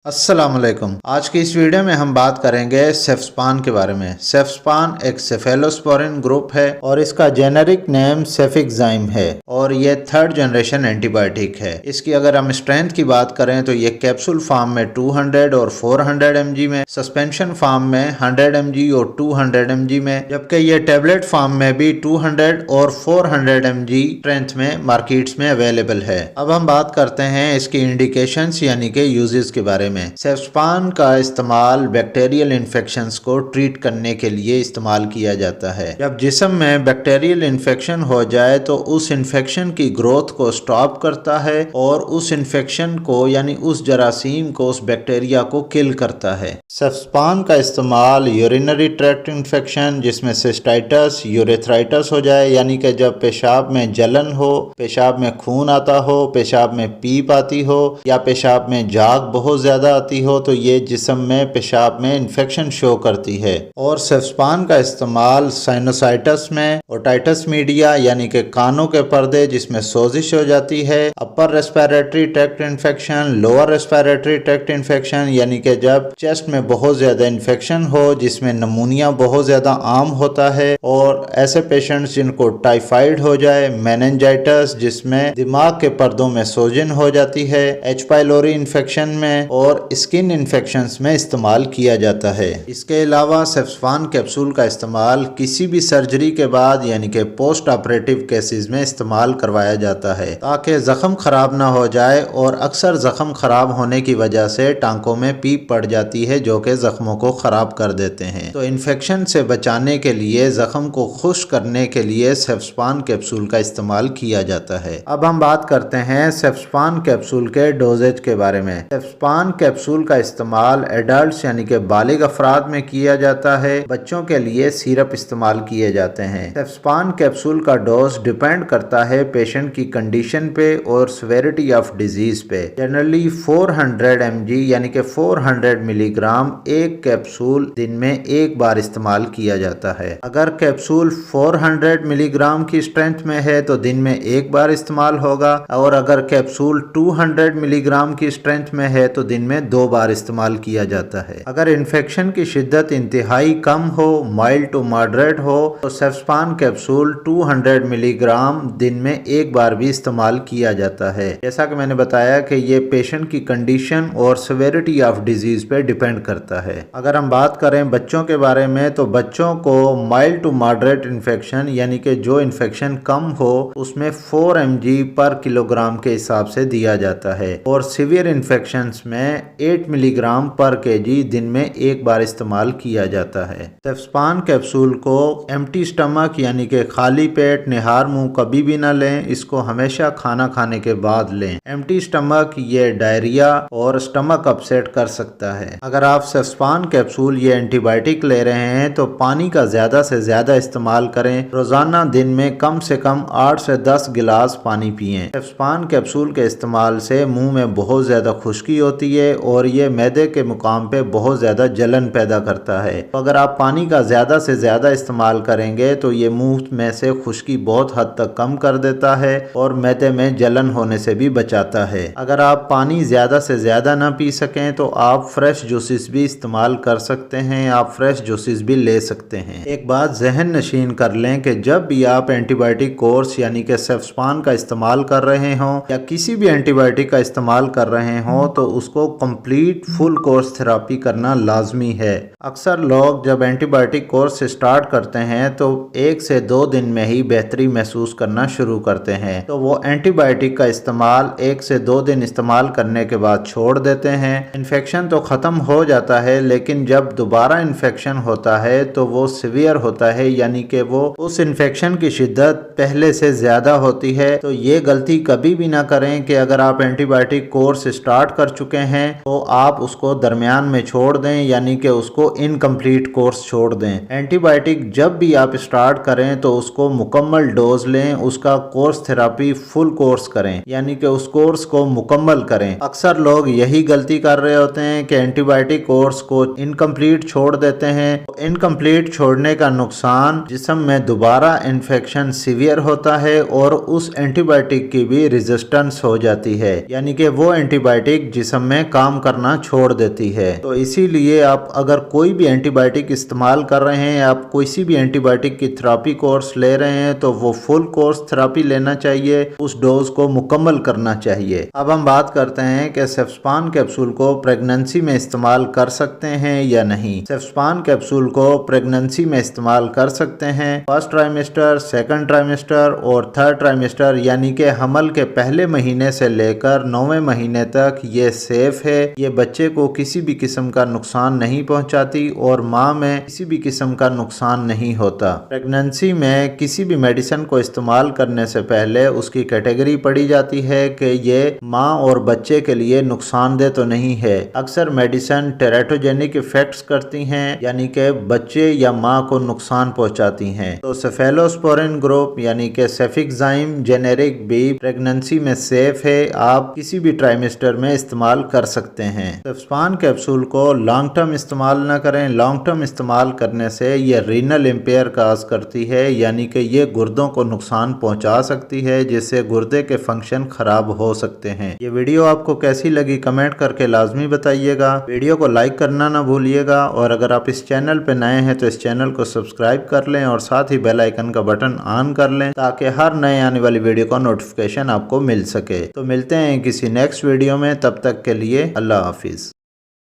अस्सलाम वालेकुम। आज की इस वीडियो में हम बात करेंगे सेफ्स्पान के बारे में। सेफ्स्पान एक सेफेलोस्पोरिन ग्रुप है और इसका जेनेरिक नेम सेफिक्साइम है और ये थर्ड जनरेशन एंटीबायोटिक है। इसकी अगर हम स्ट्रेंथ की बात करें तो ये कैप्सूल फॉर्म में 200 और 400 mg में, सस्पेंशन फॉर्म में 100 mg और 200 mg में, जबकि ये टेबलेट फॉर्म में भी 200 और 400 mg स्ट्रेंथ में मार्केट्स में अवेलेबल है। अब हम बात करते हैं इसकी इंडिकेशंस यानी कि यूजेस के बारे में। सेफ्स्पान का इस्तेमाल बैक्टीरियल इन्फेक्शंस को ट्रीट करने के लिए इस्तेमाल किया जाता है। जब जिस्म में बैक्टीरियल इन्फेक्शन हो जाए तो उस इन्फेक्शन की ग्रोथ को स्टॉप करता है और उस इन्फेक्शन को यानी उस जरासीम को, उस बैक्टीरिया को किल करता है। सेफ्स्पान का इस्तेमाल यूरिनरी ट्रैक्ट इन्फेक्शन जिसमें सिस्टाइटिस, यूरेथ्राइटिस हो जाए यानी कि जब पेशाब में जलन हो, पेशाब में खून आता हो, पेशाब में पीप आती हो या पेशाब में झाग बहुत ज्यादा आती हो, तो ये जिस्म में पेशाब में इन्फेक्शन शो करती है। और सेफ्स्पान का इस्तेमाल साइनोसाइटिस में, ओटाइटिस मीडिया यानी कि कानों के पर्दे जिसमें सोजिश हो जाती है, upper respiratory tract infection, lower respiratory tract infection यानी कि जब चेस्ट में बहुत ज्यादा इन्फेक्शन हो जिसमें नमूनिया बहुत ज्यादा आम होता है, और ऐसे पेशेंट्स जिनको टाइफाइड हो जाए, मेनिंजाइटिस जिसमें दिमाग के पर्दों में सोजन हो जाती है, एच पाइलोरी इन्फेक्शन में और स्किन इन्फेक्शंस में इस्तेमाल किया जाता है। इसके अलावा सेफ्स्पान कैप्सूल का इस्तेमाल किसी भी सर्जरी के बाद यानी कि पोस्ट ऑपरेटिव केसेस में इस्तेमाल करवाया जाता है ताकि जख्म खराब ना हो जाए, और अक्सर जख्म खराब होने की वजह से टांकों में पीप पड़ जाती है जो कि जख्मों को खराब कर देते हैं। तो इन्फेक्शन से बचाने के लिए, जख्म को खुश्क करने के लिए सेफ्स्पान कैप्सूल का इस्तेमाल किया जाता है। अब हम बात करते हैं सेफ्स्पान कैप्सूल के डोजेज के बारे में। सेफ्स्पान कैप्सूल का इस्तेमाल एडल्ट्स यानी कि बालिग अफराद में किया जाता है। बच्चों के लिए सिरप इस्तेमाल किए जाते हैं। सेफ्स्पान कैप्सूल का डोज डिपेंड करता है पेशेंट की कंडीशन पे और सेवेरिटी ऑफ डिजीज पे। जनरली 400 mg यानी कि 400 मिलीग्राम एक कैप्सूल दिन में एक बार इस्तेमाल किया जाता है। अगर कैप्सूल 400 मिलीग्राम की स्ट्रेंथ में है तो दिन में एक बार इस्तेमाल होगा, और अगर कैप्सूल 200 मिलीग्राम की स्ट्रेंथ में है तो दिन में 2 बार इस्तेमाल किया जाता है। अगर इन्फेक्शन की शिद्दत इंतहाई कम हो, माइल्ड टू मॉडरेट हो, तो सेफ्स्पान कैप्सूल 200 मिलीग्राम दिन में एक बार भी इस्तेमाल किया जाता है। जैसा कि मैंने बताया कि ये पेशेंट की कंडीशन और सेवेरिटी ऑफ डिजीज पे डिपेंड करता है। अगर हम बात करें बच्चों के बारे में तो बच्चों को माइल्ड टू मॉडरेट इन्फेक्शन यानी कि जो इन्फेक्शन कम हो उसमें 4 mg पर किलोग्राम के हिसाब से दिया जाता है, और सीवियर इन्फेक्शन में 8 मिलीग्राम पर केजी दिन में एक बार इस्तेमाल किया जाता है। सेफ्स्पान कैप्सूल को एम्प्टी स्टमक यानी कि खाली पेट, निहार मुंह कभी भी ना लें। इसको हमेशा खाना खाने के बाद लें। एम्प्टी स्टमक ये डायरिया और स्टमक अपसेट कर सकता है। अगर आप सेफ्स्पान कैप्सूल ये एंटीबायोटिक ले रहे हैं तो पानी का ज्यादा से ज्यादा इस्तेमाल करें। रोजाना दिन में कम से कम 8 से 10 गिलास पानी पिएं। सेफ्स्पान कैप्सूल के इस्तेमाल से मुंह में बहुत ज्यादा खुश्की होती है और ये मैदे के मुकाम पे बहुत ज्यादा जलन पैदा करता है। तो अगर आप पानी का ज्यादा से ज्यादा इस्तेमाल करेंगे तो ये मुंह में से खुश्की बहुत हद तक कम कर देता है और मैदे में जलन होने से भी बचाता है। अगर आप पानी ज्यादा से ज्यादा ना पी सकें तो आप फ्रेश जूसेस भी इस्तेमाल कर सकते हैं, आप फ्रेश जूसेस भी ले सकते हैं। एक बात जहन नशीन कर लें कि जब भी आप एंटीबायोटिक कोर्स यानी कि सेफ्स्पान का इस्तेमाल कर रहे हों या किसी भी एंटीबायोटिक का इस्तेमाल कर रहे हों तो उसको कंप्लीट फुल कोर्स थेरेपी करना लाजमी है। अक्सर लोग जब एंटीबायोटिक कोर्स स्टार्ट करते हैं तो 1 से 2 दिन में ही बेहतरी महसूस करना शुरू करते हैं, तो वो एंटीबायोटिक का इस्तेमाल 1 से 2 दिन इस्तेमाल करने के बाद छोड़ देते हैं। इन्फेक्शन तो खत्म हो जाता है लेकिन जब दोबारा इन्फेक्शन होता है तो वो सीवियर होता है, यानी कि वो उस इन्फेक्शन की शिद्दत पहले से ज्यादा होती है। तो ये गलती कभी भी ना करें कि अगर आप एंटीबायोटिक कोर्स स्टार्ट कर चुके हैं तो आप उसको दरमियान में छोड़ दें, यानी कि उसको इनकम्प्लीट कोर्स छोड़ दें। एंटीबायोटिक जब भी आप स्टार्ट करें तो उसको मुकम्मल डोज लें, उसका कोर्स थेरेपी फुल कोर्स करें, यानी कि उस कोर्स को मुकम्मल करें। अक्सर लोग यही गलती कर रहे होते हैं कि एंटीबायोटिक कोर्स को इनकम्प्लीट छोड़ देते हैं। इनकम्प्लीट छोड़ने का नुकसान जिस्म में दोबारा इन्फेक्शन सीवियर होता है और उस एंटीबायोटिक की भी रेजिस्टेंस हो जाती है, यानी कि वो एंटीबायोटिक जिस्म में काम करना छोड़ देती है। तो इसीलिए आप अगर कोई भी एंटीबायोटिक इस्तेमाल कर रहे हैं, आप किसी भी एंटीबायोटिक की थेरेपी कोर्स ले रहे हैं, तो वो फुल कोर्स थेरेपी लेना चाहिए, उस डोज को मुकम्मल करना चाहिए। अब हम बात करते हैं कि सेफ्सपान कैप्सूल को प्रेगनेंसी में इस्तेमाल कर सकते हैं या नहीं। सेफ्सपान कैप्सूल को प्रेगनेंसी में इस्तेमाल कर सकते हैं। फर्स्ट ट्राइमेस्टर, सेकंड ट्राइमेस्टर और थर्ड ट्राइमेस्टर यानी कि हमल के पहले महीने से लेकर 9वें महीने तक ये सेफ है। ये बच्चे को किसी भी किस्म का नुकसान नहीं पहुंचाती और माँ में किसी भी किस्म का नुकसान नहीं होता। प्रेगनेंसी में किसी भी मेडिसिन को इस्तेमाल करने से पहले उसकी कैटेगरी पढ़ी जाती है कि ये माँ और बच्चे के लिए नुकसानदेह तो नहीं है। अक्सर मेडिसिन टेराटोजेनिक इफेक्ट्स करती हैं, यानी कि बच्चे या माँ को नुकसान पहुंचाती हैं। तो सेफेलोस्पोरिन ग्रुप यानी कि सेफिक्साइम जेनेरिक भी प्रेगनेंसी में सेफ है, आप किसी भी ट्राइमेस्टर में इस्तेमाल कर सकते हैं। सेफ्सपान कैप्सूल को लॉन्ग टर्म इस्तेमाल न करें। लॉन्ग टर्म इस्तेमाल करने से ये रीनल इम्पेयर काज करती है, यानी कि ये गुर्दों को नुकसान पहुंचा सकती है, जिससे गुर्दे के फंक्शन खराब हो सकते हैं। ये वीडियो आपको कैसी लगी कमेंट करके लाजमी बताइएगा। वीडियो को लाइक करना ना भूलिएगा और अगर आप इस चैनल पे नए हैं तो इस चैनल को सब्सक्राइब कर लें और साथ ही बेल आइकन का बटन ऑन कर लें ताकि हर नए आने वाली वीडियो का नोटिफिकेशन आपको मिल सके। तो मिलते हैं किसी नेक्स्ट वीडियो में, तब तक के लिए अल्लाह हाफिज।